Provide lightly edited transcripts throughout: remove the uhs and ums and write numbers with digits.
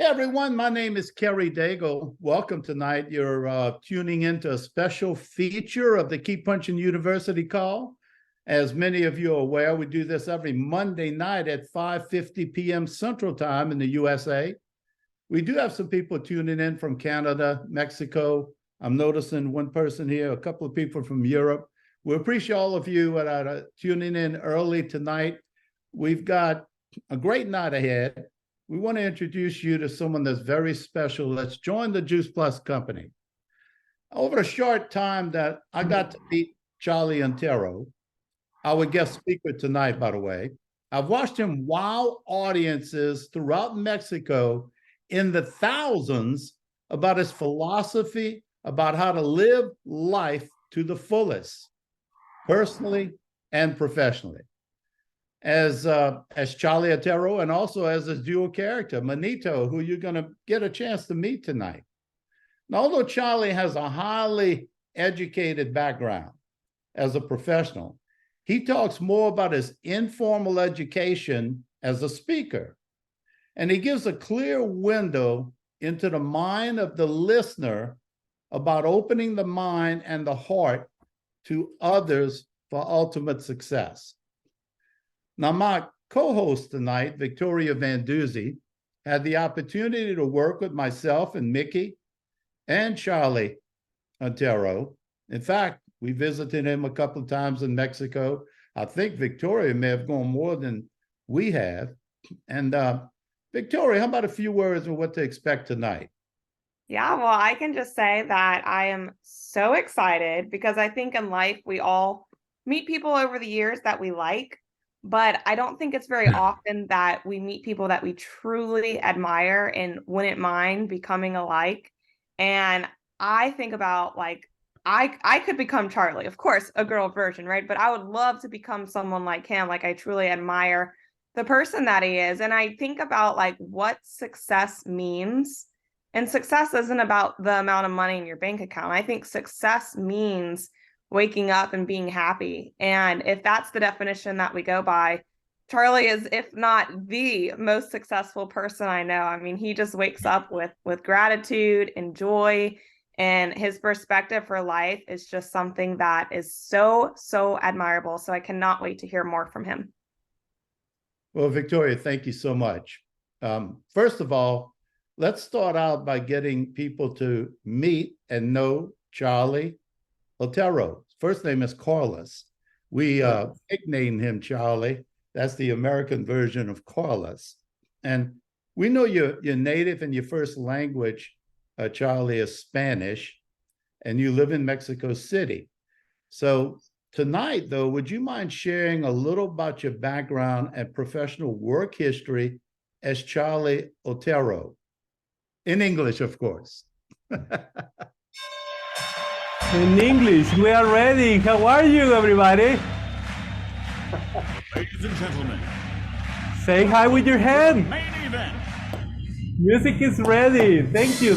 Hey everyone, my name is Kerry Daigle. Welcome tonight. You're tuning into a special feature of the Keep Punching University call. As many of you are aware, we do this every Monday night at 5:50 p.m. Central Time in the USA. We do have some people tuning in from Canada, Mexico. I'm noticing one person here, a couple of people from Europe. We appreciate all of you that are tuning in early tonight. We've got a great night ahead. We want to introduce you to someone that's very special that's joined the Juice Plus company. Over a short time that I got to meet Charlie Otero, our guest speaker tonight, by the way. I've watched him wow audiences throughout Mexico in the thousands about his philosophy about how to live life to the fullest, personally and professionally. As Charlie Otero, and also as his dual character, MANITO, who you're going to get a chance to meet tonight. Now, although Charlie has a highly educated background as a professional, he talks more about his informal education as a speaker. And he gives a clear window into the mind of the listener about opening the mind and the heart to others for ultimate success. Now, my co-host tonight, Victoria Van Duzy, had the opportunity to work with myself and Mickey and Charlie Otero. In fact, we visited him a couple of times in Mexico. I think Victoria may have gone more than we have. And Victoria, how about a few words on what to expect tonight? Yeah, well, I can just say that I am so excited because I think in life we all meet people over the years that we like. But I don't think it's very often that we meet people that we truly admire and wouldn't mind becoming alike. And I think about like, I could become Charlie, of course, a girl version, right? But I would love to become someone like him. Like I truly admire the person that he is. And I think about like what success means. And success isn't about the amount of money in your bank account. I think success means waking up and being happy. And if that's the definition that we go by, Charlie is, if not the most successful person I know. I mean, he just wakes up with gratitude and joy, and his perspective for life is just something that is so admirable. So I cannot wait to hear more from him. Well, Victoria, thank you so much. First of all, let's start out by getting people to meet and know Charlie Otero. First name is Carlos. We nicknamed him Charlie. That's the American version of Carlos. And we know your native and your first language, Charlie, is Spanish, and you live in Mexico City. So tonight, though, would you mind sharing a little about your background and professional work history as Charlie Otero? In English, of course. In English, we are ready. How are you, everybody? Ladies and gentlemen, say hi with your hand. Main event. Music is ready. Thank you,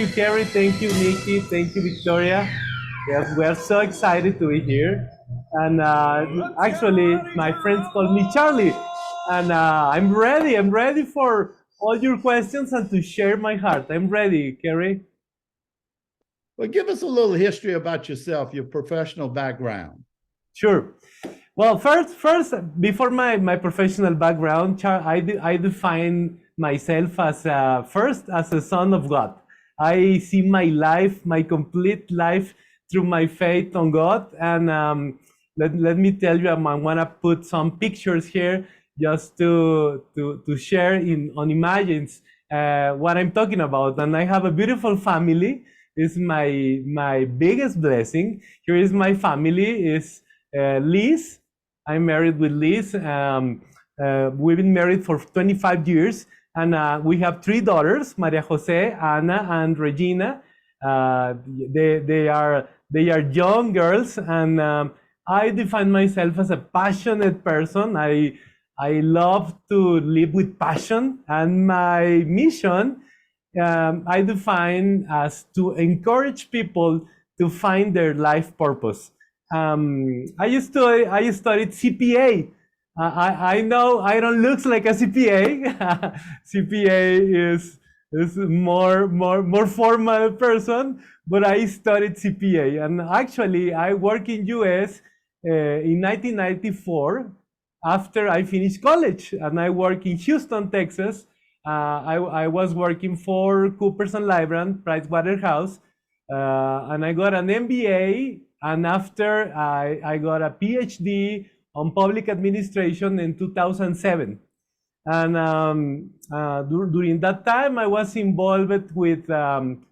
Kerry. Thank you, Nikki. Thank you, Victoria. Yes, we are so excited to be here. And actually, my friends call me Charlie. And I'm ready. I'm ready for all your questions and to share my heart. I'm ready, Kerry. Well, give us a little history about yourself, your professional background. Sure. Well, first, before my professional background, I define myself as first as a son of God. I see my life, my complete life, through my faith on God. And let me tell you, I want to put some pictures here just to share on images what I'm talking about. And I have a beautiful family. Is my biggest blessing. Here is my family. Is Liz. I'm married with Liz. We've been married for 25 years, and we have 3 daughters: Maria Jose, Ana, and Regina. They are young girls, and I define myself as a passionate person. I love to live with passion, and my mission I define as to encourage people to find their life purpose. I studied CPA. I know I don't look like a CPA. CPA is is more formal person, but I studied CPA. And actually, I work in US in 1994 after I finished college. And I work in Houston, Texas. I was working for Coopers and Lybrand, Pricewaterhouse, and I got an MBA. And after I got a PhD on public administration in 2007. And during that time, I was involved with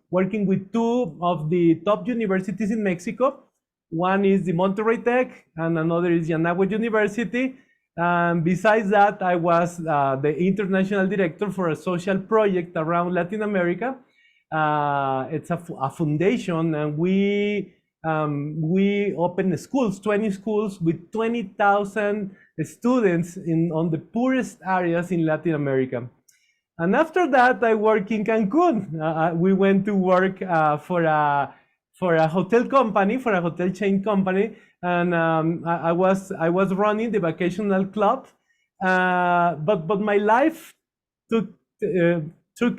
working with two of the top universities in Mexico. One is the Monterrey Tech, and another is Anáhuac University. And besides that, I was the international director for a social project around Latin America. It's a foundation, and we opened schools, 20 schools with 20,000 students on the poorest areas in Latin America. And after that, I worked in Cancun. We went to work for a hotel company, for a hotel chain company, and I was running the vacational club. But my life took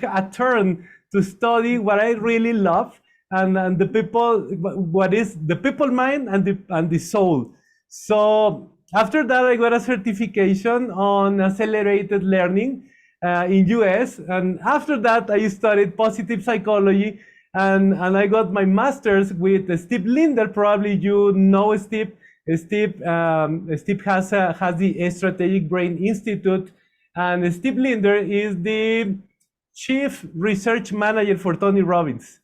a turn to study what I really love, and the people, what is the people mind and the soul. So after that, I got a certification on accelerated learning in US, and after that, I studied positive psychology, and I got my master's with Steve Linder. Probably you know Steve. Steve has the Strategic Brain Institute, and Steve Linder is the chief research manager for Tony Robbins.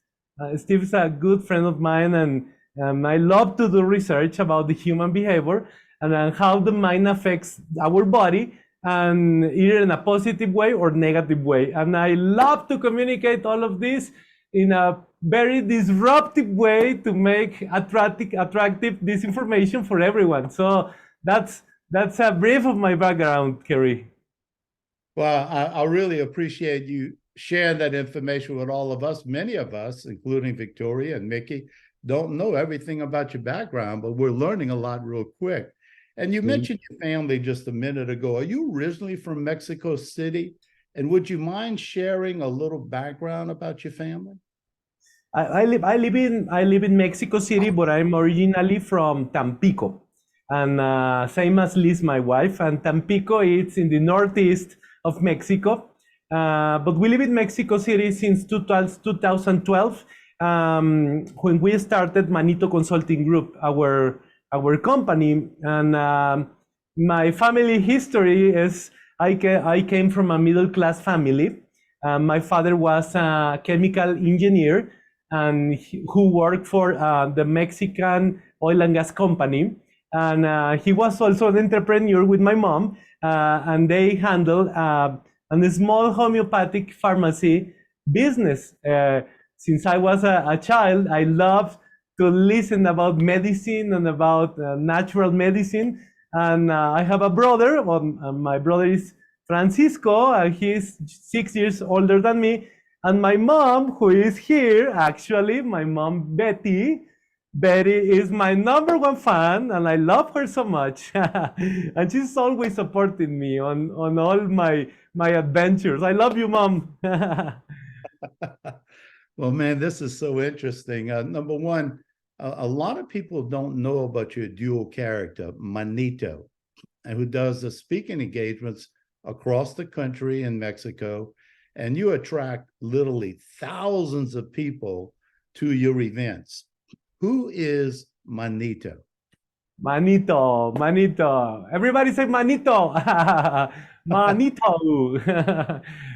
Steve's a good friend of mine, and I love to do research about the human behavior and how the mind affects our body, and either in a positive way or negative way. And I love to communicate all of this in a very disruptive way to make attractive this information for everyone. So that's a brief of my background, Kerry. Well, I really appreciate you sharing that information with all of us. Many of us, including Victoria and Mickey, don't know everything about your background, but we're learning a lot real quick. And you mentioned your family just a minute ago. Are you originally from Mexico City? And would you mind sharing a little background about your family? I live in Mexico City, but I'm originally from Tampico, and same as Liz, my wife. And Tampico, it's in the northeast of Mexico, but we live in Mexico City since 2012, when we started MANITO Consulting Group, our company. And my family history is I came from a middle class family. My father was a chemical engineer, and who worked for the Mexican oil and gas company. And he was also an entrepreneur with my mom, and they handled a small homeopathic pharmacy business. Since I was a child, I loved to listen about medicine and about natural medicine. And I have a brother, my brother is Francisco, he's 6 years older than me. And my mom, who is here, actually, my mom, Betty is my #1 fan, and I love her so much. And she's always supporting me on all my adventures. I love you, Mom. Well, man, this is so interesting. Number one, a lot of people don't know about your dual character, Manito, and who does the speaking engagements across the country in Mexico. And you attract literally thousands of people to your events. Who is Manito? Manito. Everybody say Manito. Manito.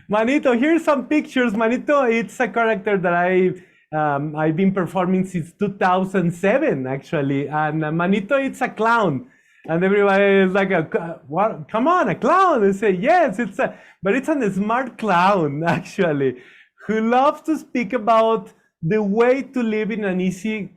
Manito. Here's some pictures. Manito, it's a character that I've been performing since 2007, actually. And Manito, it's a clown. And everybody is like, what? Come on, a clown. They say, yes, but it's a smart clown, actually, who loves to speak about the way to live in an easy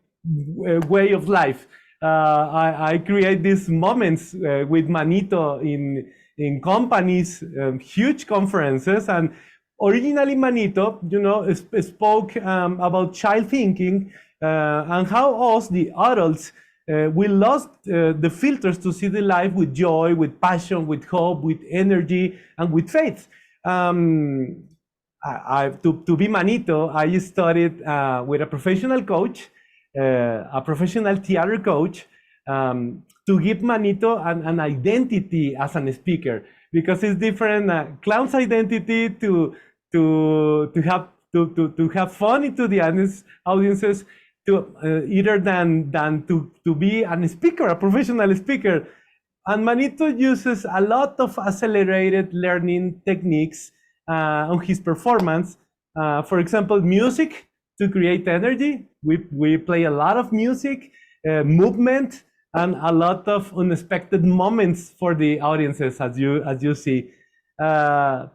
way of life. I create these moments with Manito in companies, huge conferences. And originally Manito, spoke about child thinking and how us, the adults, we lost the filters to see the life with joy, with passion, with hope, with energy, and with faith. to be Manito, I studied with a professional coach, a professional theater coach, to give Manito an identity as a speaker, because it's different clown's identity to have fun into the audiences, to either than to be a speaker, a professional speaker. And Manito uses a lot of accelerated learning techniques on his performance. For example, music to create energy. We play a lot of music, movement, and a lot of unexpected moments for the audiences, as you see.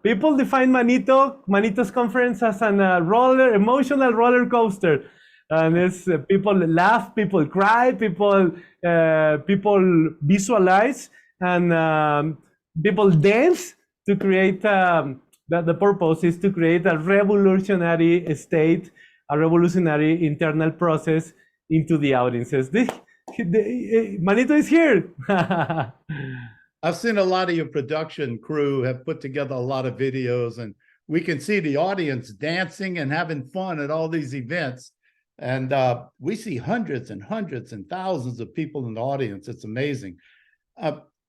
People define Manito's conference as an emotional roller coaster. And it's people laugh, people cry, people visualize, and people dance to create. The purpose is to create a revolutionary state, a revolutionary internal process into the audiences. Manito is here. I've seen a lot of your production crew have put together a lot of videos, and we can see the audience dancing and having fun at all these events. And we see hundreds and hundreds and thousands of people in the audience. It's amazing.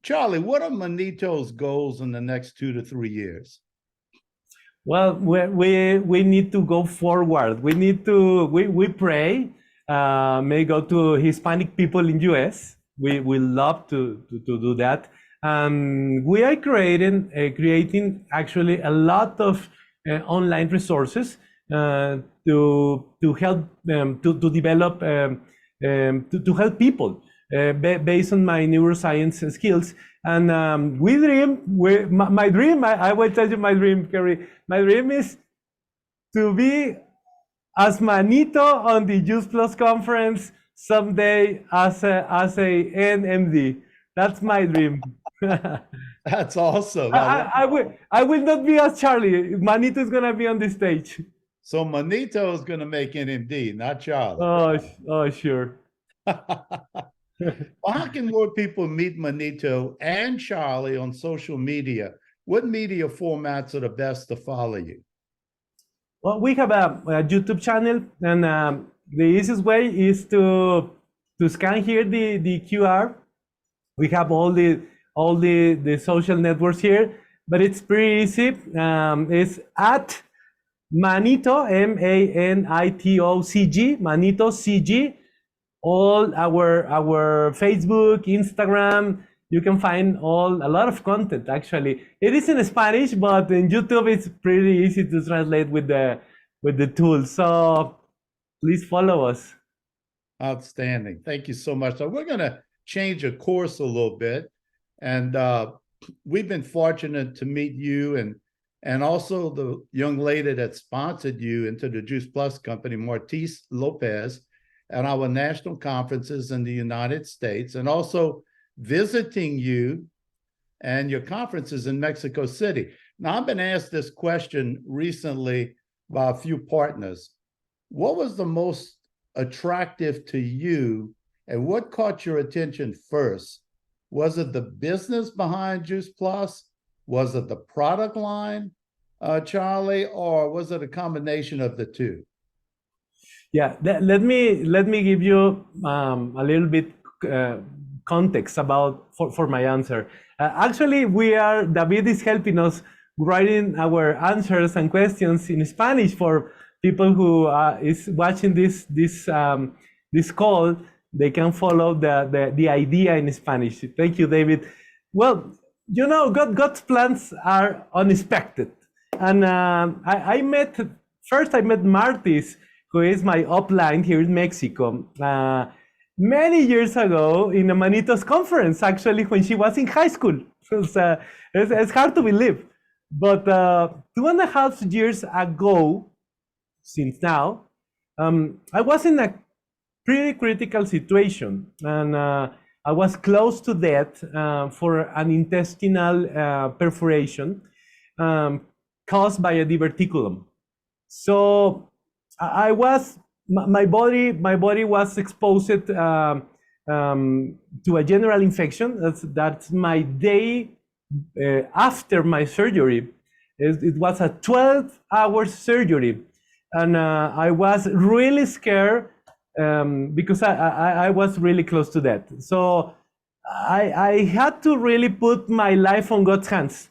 Charlie, what are Manito's goals in the next 2 to 3 years? Well, we need to go forward. We pray, may go to Hispanic people in US. We love to do that. We are creating actually a lot of online resources to help to develop to help people based on my neuroscience skills. And my dream, I will tell you my dream, Kerry. My dream is to be as Manito on the Juice Plus conference someday as a NMD. That's my dream. That's awesome. I will not be as Charlie. Manito is gonna be on the stage. So Manito is gonna make NMD, not Charlie. Oh, sure. Well, how can more people meet Manito and Charlie on social media? What media formats are the best to follow you? Well, we have a YouTube channel, and the easiest way is to scan here the QR. We have all the social networks here, but it's pretty easy. It's at Manito, MANITOCG, Manito CG. All our Facebook, Instagram, you can find a lot of content. Actually, it is in Spanish, but in YouTube it's pretty easy to translate with the tool. So please follow us. Outstanding. Thank you so much. So we're going to change the course a little bit, and we've been fortunate to meet you and also the young lady that sponsored you into the Juice Plus company, Martis Lopez, at our national conferences in the United States, and also visiting you and your conferences in Mexico City. Now, I've been asked this question recently by a few partners. What was the most attractive to you, and what caught your attention first? Was it the business behind Juice Plus? Was it the product line, Charlie, or was it a combination of the two? Yeah, let me give you a little bit context for my answer. Actually, David is helping us writing our answers and questions in Spanish for people who is watching this call. They can follow the idea in Spanish. Thank you, David. Well, God's plans are unexpected, and I met Martis, who is my upline here in Mexico, many years ago in a Manito's conference, actually, when she was in high school. So it's hard to believe. But 2.5 years ago, since now, I was in a pretty critical situation, and I was close to death for an intestinal perforation caused by a diverticulum. So my body was exposed to a general infection. That's my day after my surgery. It was a 12-hour surgery, and I was really scared because I was really close to death. So I had to really put my life on God's hands.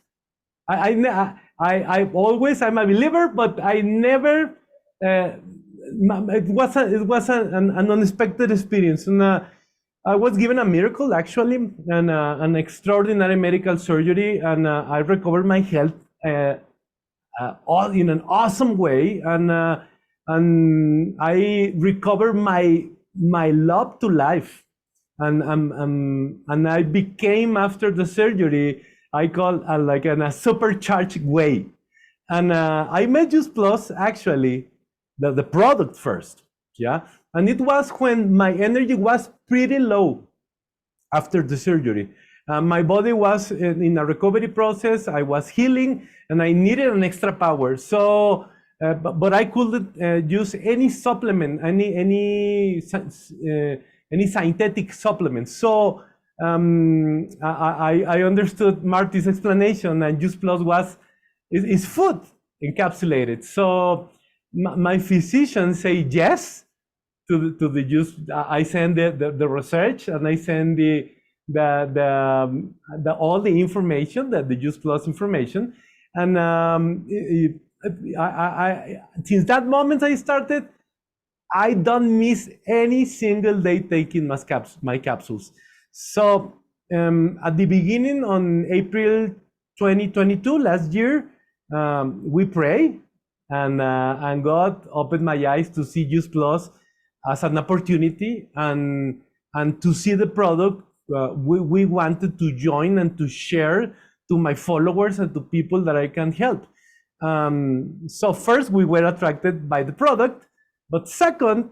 I always, I'm a believer, but I never. It was an unexpected experience, and I was given a miracle actually, and an extraordinary medical surgery, and I recovered my health all in an awesome way, and I recovered my love to life, and I became, after the surgery, I call like in a supercharged way, and I met Juice Plus actually, the product first, yeah, and it was when my energy was pretty low after the surgery. My body was in a recovery process. I was healing, and I needed an extra power. So, but I couldn't use any supplement, any synthetic supplement. So I understood Marty's explanation, and Juice Plus is food encapsulated. So my physician say yes to the juice. I send the research, and I send all the information, the Juice Plus information, and since that moment I started, I don't miss any single day taking my capsules. So at the beginning, on April 2022, last year, we pray, and God opened my eyes to see Juice Plus as an opportunity, and to see the product. We wanted to join and to share to my followers and to people that I can help. So first, we were attracted by the product, but second,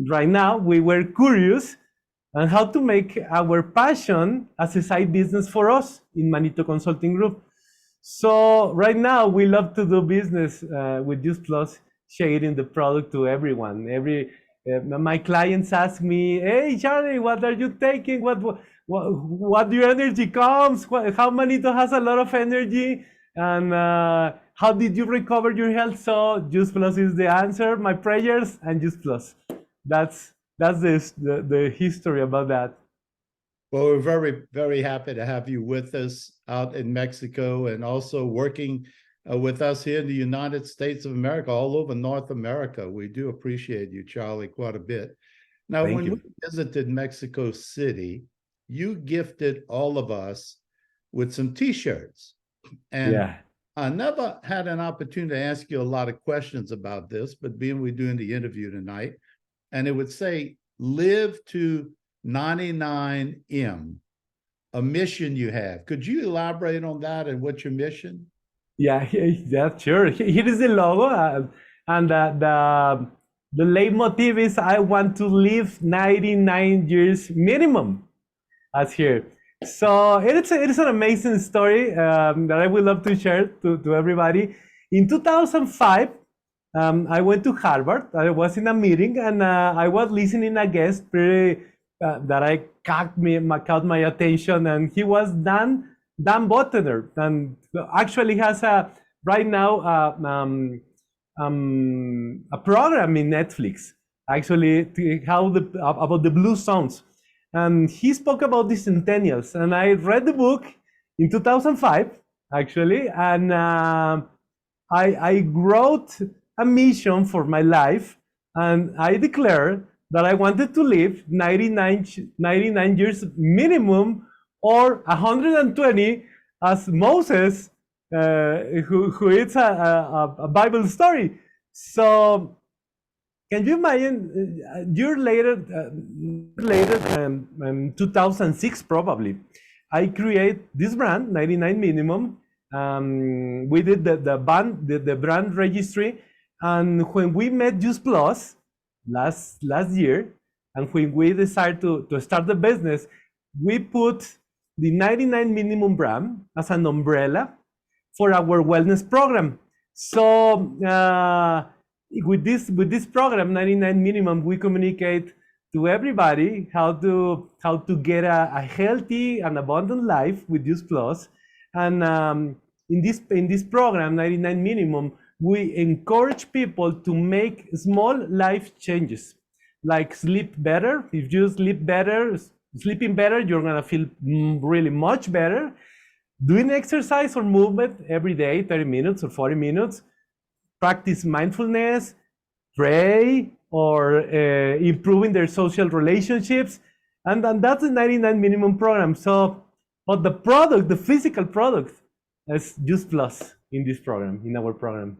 right now, we were curious on how to make our passion as a side business for us in MANITO Consulting Group. So right now, we love to do business with Juice Plus, sharing the product to everyone. My clients ask me, "Hey, Charlie, what are you taking? What your energy comes? How MANITO has a lot of energy, and how did you recover your health?" So Juice Plus is the answer. My prayers and Juice Plus. That's the history about that. Well, we're very, very happy to have you with us out in Mexico, and also working with us here in the United States of America, all over North America. We do appreciate you, Charlie, quite a bit. Now, when we visited Mexico City, you gifted all of us with some T-shirts. And Yeah. I never had an opportunity to ask you a lot of questions about this, but being we're doing the interview tonight, and it would say, live to 99M, a mission you have. Could you elaborate on that and what's your mission? Yeah, sure. Here is the logo, and the leitmotiv is, I want to live 99 years minimum, as here. So it is an amazing story that I would love to share to everybody. In 2005, I went to Harvard. I was in a meeting, and I was listening a guest that caught my attention, and he was Dan Bottener, and actually has right now a program in Netflix, actually, about the blue zones. And he spoke about the centennials, and I read the book in 2005, actually, and I wrote a mission for my life, and I declared that I wanted to live 99 years minimum, or 120, as Moses, who is a Bible story. So can you imagine, year later, 2006 probably, I create this brand, 99 Minimum. We did the brand registry, and when we met Juice Plus last year, and when we decided to start the business, we put the 99 Minimum brand as an umbrella for our wellness program. So with this program, 99 Minimum, we communicate to everybody how to get a healthy and abundant life with Juice Plus, and in this program, 99 minimum, we encourage people to make small life changes, like sleep better. If you sleep better, sleeping better, you're gonna feel really much better. Doing exercise or movement every day, 30 minutes or 40 minutes. Practice mindfulness, pray, or improving their social relationships. And that's the 99 minimum program. So, but the product, the physical product, is Juice Plus in this program, in our program.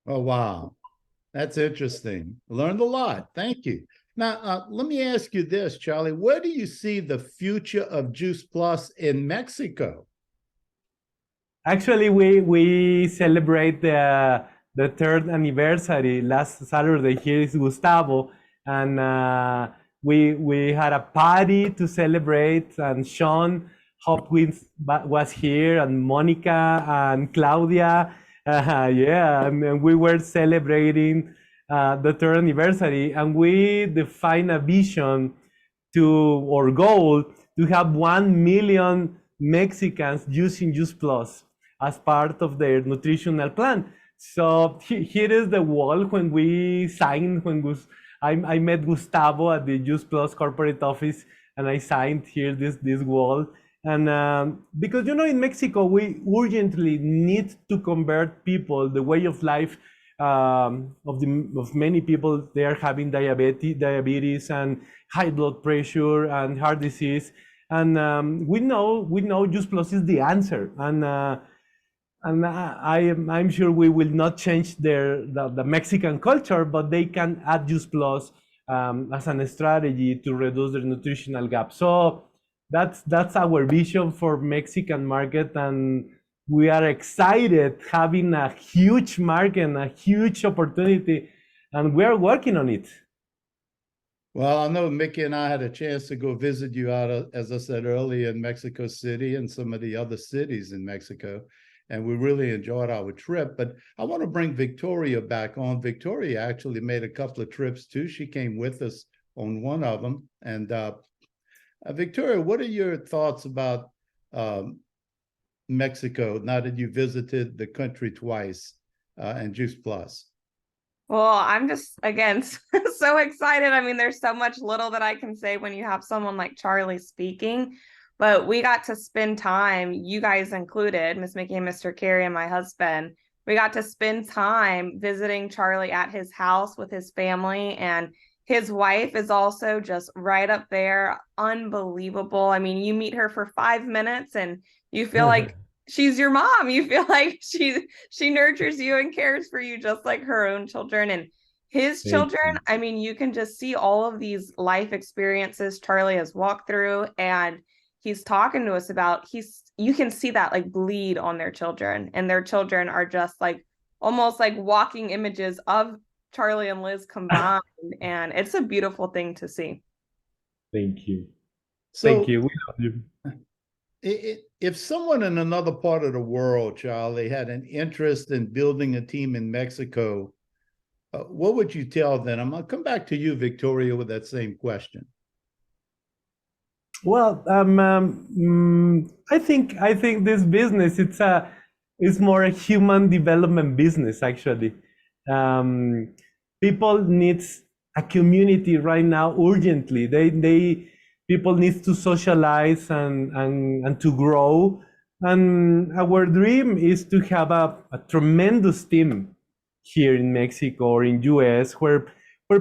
Oh, wow. That's interesting. Learned a lot. Thank you. Now, let me ask you this, Charlie. Where do you see the future of Juice Plus in Mexico? Actually, we celebrate the third anniversary last Saturday. Here is Gustavo, and we had a party to celebrate. And Sean Hopkins was here, and Monica and Claudia. Yeah, and we were celebrating the third anniversary, and we define a vision to or goal to have 1 million Mexicans using Juice Plus as part of their nutritional plan. So here is the wall when we signed, I met Gustavo at the Juice Plus corporate office, and I signed here this wall. And because, in Mexico, we urgently need to convert people, the way of life of many people. They are having diabetes and high blood pressure and heart disease. And we know Juice Plus is the answer. And I'm sure we will not change the Mexican culture, but they can add Juice Plus as a strategy to reduce their nutritional gap. So that's our vision for Mexican market, and we are excited having a huge market and a huge opportunity, and we are working on it. Well, I know Mickey and I had a chance to go visit you out, as I said earlier, in Mexico City and some of the other cities in Mexico. And we really enjoyed our trip. But I want to bring Victoria back on. Victoria actually made a couple of trips too. She came with us on one of them. And Victoria, what are your thoughts about Mexico now that you visited the country twice and Juice Plus? Well, I'm just, again, so excited. I mean, there's so much little that I can say when you have someone like Charlie speaking. But we got to spend time, you guys included, Miss Mickey and Mr. Carey and my husband. We got to spend time visiting Charlie at his house with his family, and his wife is also just right up there. Unbelievable. I mean, you meet her for 5 minutes and you feel like she's your mom. You feel like she nurtures you and cares for you just like her own children. And his children, I mean, you can just see all of these life experiences Charlie has walked through, and he's talking to us about, you can see that like bleed on their children, and their children are just like almost like walking images of Charlie and Liz combined. And it's a beautiful thing to see. Thank you. So, thank you. We love you. If someone in another part of the world, Charlie, had an interest in building a team in Mexico, what would you tell them? I'm going to come back to you, Victoria, with that same question. Well, I think this business, it's more a human development business, actually. People needs a community right now urgently. People need to socialize and to grow. And our dream is to have a tremendous team here in Mexico or in US where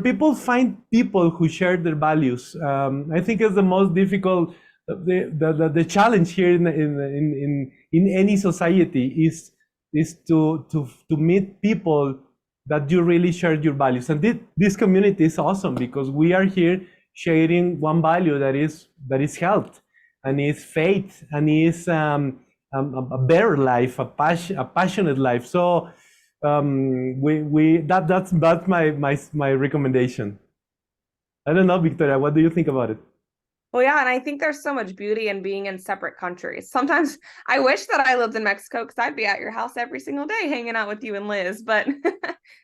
people find people who share their values. I think it's the most difficult, the challenge here in any society is to meet people that you really share your values. And this community is awesome because we are here sharing one value that is health, and is faith, and is a better life, a passionate life. So that's my recommendation. I don't know, Victoria, what do you think about it? Well, yeah, and I think there's so much beauty in being in separate countries. Sometimes I wish that I lived in Mexico because I'd be at your house every single day hanging out with you and Liz. But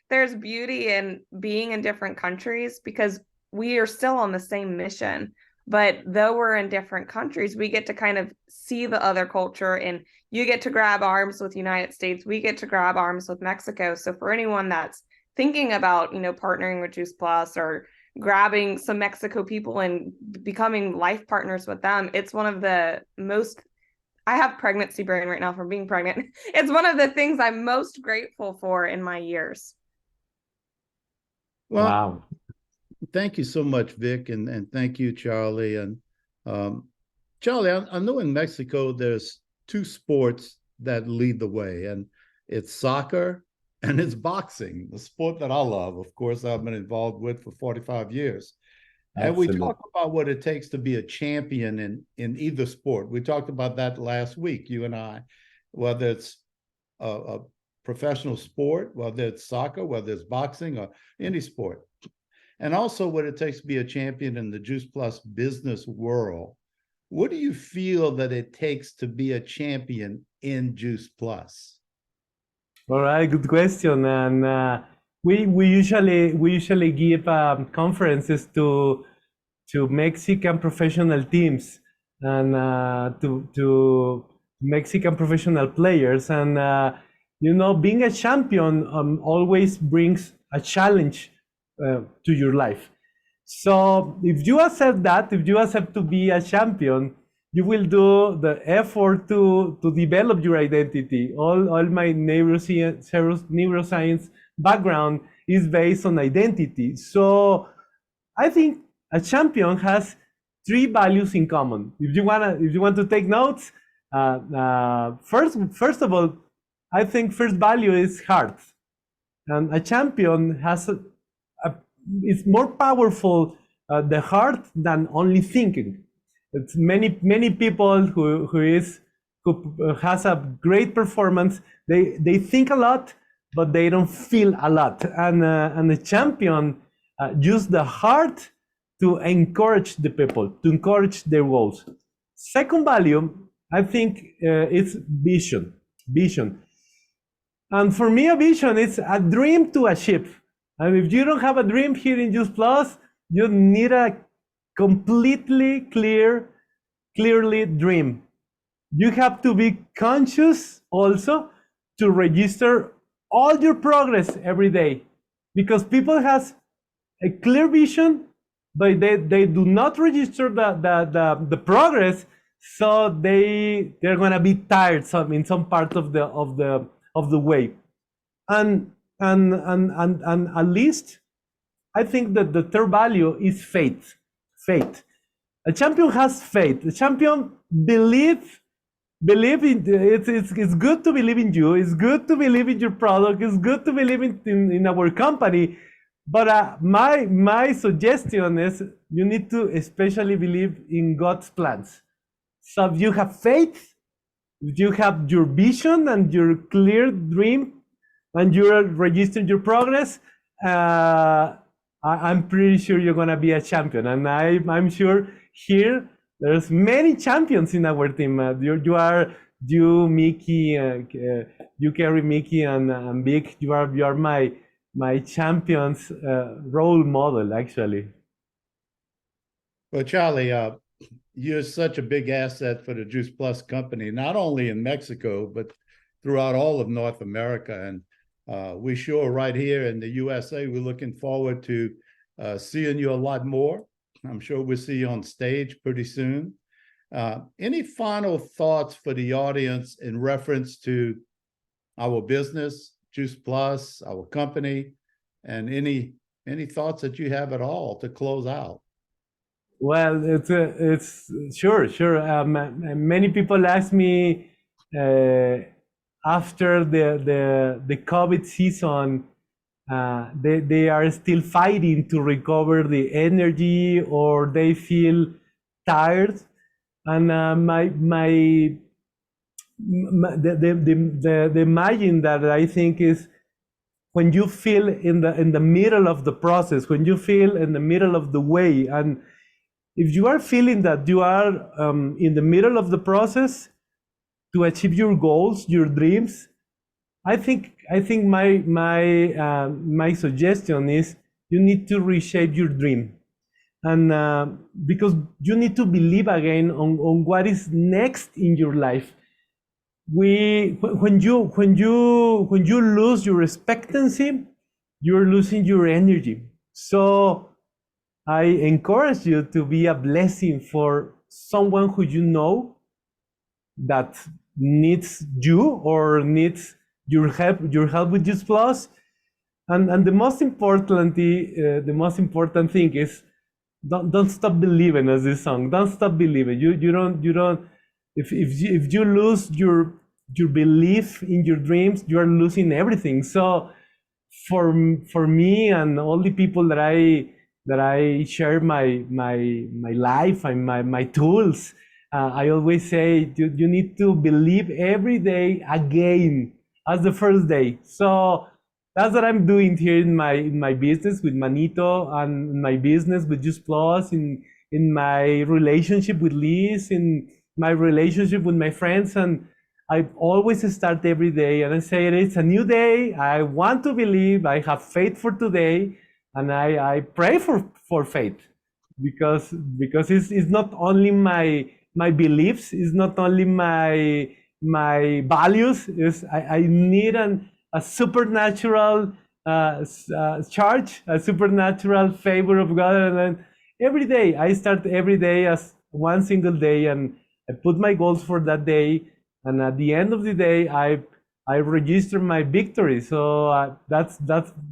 there's beauty in being in different countries because we are still on the same mission. But though we're in different countries, we get to kind of see the other culture, and you get to grab arms with United States. We get to grab arms with Mexico. So for anyone that's thinking about, partnering with Juice Plus or grabbing some Mexico people and becoming life partners with them, it's one of the most, I have pregnancy brain right now from being pregnant. It's one of the things I'm most grateful for in my years. Well, Wow. thank you so much, Vic, and thank you, Charlie. And Charlie, I know in Mexico there's two sports that lead the way, and it's soccer and it's boxing, the sport that I love. Of course, I've been involved with for 45 years. And we Absolutely. talk about what it takes to be a champion in either sport. We talked about that last week, you and I, whether it's a professional sport, whether it's soccer, whether it's boxing or any sport. And also what it takes to be a champion in the Juice Plus business world. What do you feel that it takes to be a champion in Juice Plus? All right, good question. And we usually give conferences to Mexican professional teams and to Mexican professional players. And being a champion always brings a challenge to your life. So if you accept that, if you accept to be a champion, you will do the effort to develop your identity. All my neuroscience background is based on identity. So I think a champion has three values in common. If you want to take notes, first of all, I think first value is heart, and a champion has it's more powerful the heart than only thinking. It's many people who has a great performance. They think a lot, but they don't feel a lot. And the champion use the heart to encourage the people, to encourage their goals. Second value, I think, it's vision. And for me, a vision is a dream to achieve. And if you don't have a dream here in Juice Plus, you need a completely clearly dream. You have to be conscious also to register all your progress every day, because people has a clear vision, but they do not register the progress, so they're gonna be tired in some part of the way. And at least I think that the third value is faith. A champion has faith. A champion believe in it's good to believe in you. It's good to believe in your product. It's good to believe in our company. But my suggestion is you need to especially believe in God's plans. So if you have faith, if you have your vision and your clear dream, and you're registering your progress, I'm pretty sure you're gonna be a champion. And I'm sure here there's many champions in our team. You, Mickey, you carry Mickey and Vic. You are my champions role model, actually. Well, Charlie, you're such a big asset for the Juice Plus company, not only in Mexico, but throughout all of North America. And we sure right here in the USA, we're looking forward to seeing you a lot more. I'm sure we'll see you on stage pretty soon. Any final thoughts for the audience in reference to our business, Juice Plus, our company, and any thoughts that you have at all to close out? Well, it's sure. Many people ask me after the COVID season, they are still fighting to recover the energy, or they feel tired. And the imagine that I think is when you feel in the middle of the process, when you feel in the middle of the way, and if you are feeling that you are in the middle of the process to achieve your goals, your dreams, I think my suggestion is you need to reshape your dream. and because you need to believe again on what is next in your life. When you lose your expectancy, you're losing your energy. So I encourage you to be a blessing for someone who you know that needs you or needs your help with Juice Plus. And the most important thing is don't stop believing, as this song. Don't stop believing. You don't if you lose your belief in your dreams, you are losing everything. So for me and all the people that I share my life and my tools, I always say you need to believe every day again as the first day. So that's what I'm doing here in my business with Manito, and in my business with Juice Plus, in my relationship with Liz, in my relationship with my friends. And I always start every day and I say it's a new day. I want to believe. I have faith for today, and I pray for faith, because it's not only my beliefs, it's not only my values. Is I need a supernatural charge, a supernatural favor of God. And then every day, I start every day as one single day, and I put my goals for that day. And at the end of the day, I register my victory. So that's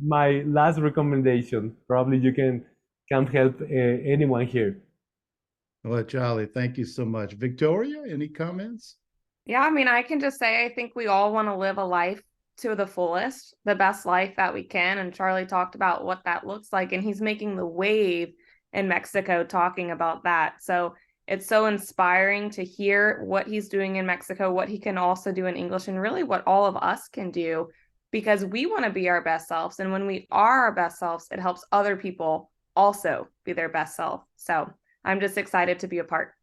my last recommendation. Probably you can help anyone here. Well, Charlie, thank you so much. Victoria, any comments? Yeah, I mean, I can just say I think we all want to live a life to the fullest, the best life that we can. And Charlie talked about what that looks like, and he's making the wave in Mexico talking about that. So it's so inspiring to hear what he's doing in Mexico, what he can also do in English, and really what all of us can do, because we want to be our best selves. And when we are our best selves, it helps other people also be their best self. So I'm just excited to be a part.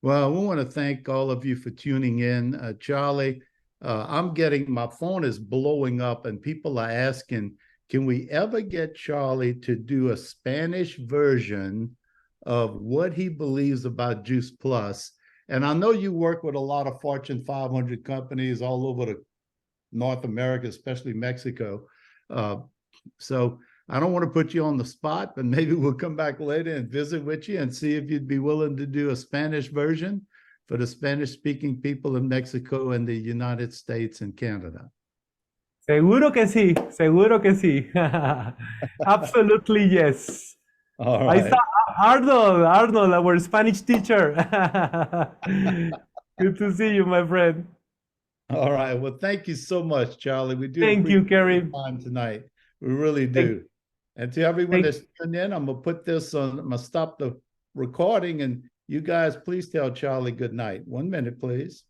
Well, we want to thank all of you for tuning in. Charlie, my phone is blowing up and people are asking, can we ever get Charlie to do a Spanish version of what he believes about Juice Plus? And I know you work with a lot of Fortune 500 companies all over North America, especially Mexico. So I don't want to put you on the spot, but maybe we'll come back later and visit with you and see if you'd be willing to do a Spanish version for the Spanish-speaking people in Mexico and the United States and Canada. Seguro que sí, seguro que sí. Absolutely yes. All I right. saw Arnold, our Spanish teacher. Good to see you, my friend. All right. Well, thank you so much, Charlie. We do Thank you, appreciate Kerry. your time tonight. We really do. And to everyone that's tuned in, I'm going to put this on, I'm going to stop the recording, and you guys, please tell Charlie good night. 1 minute, please.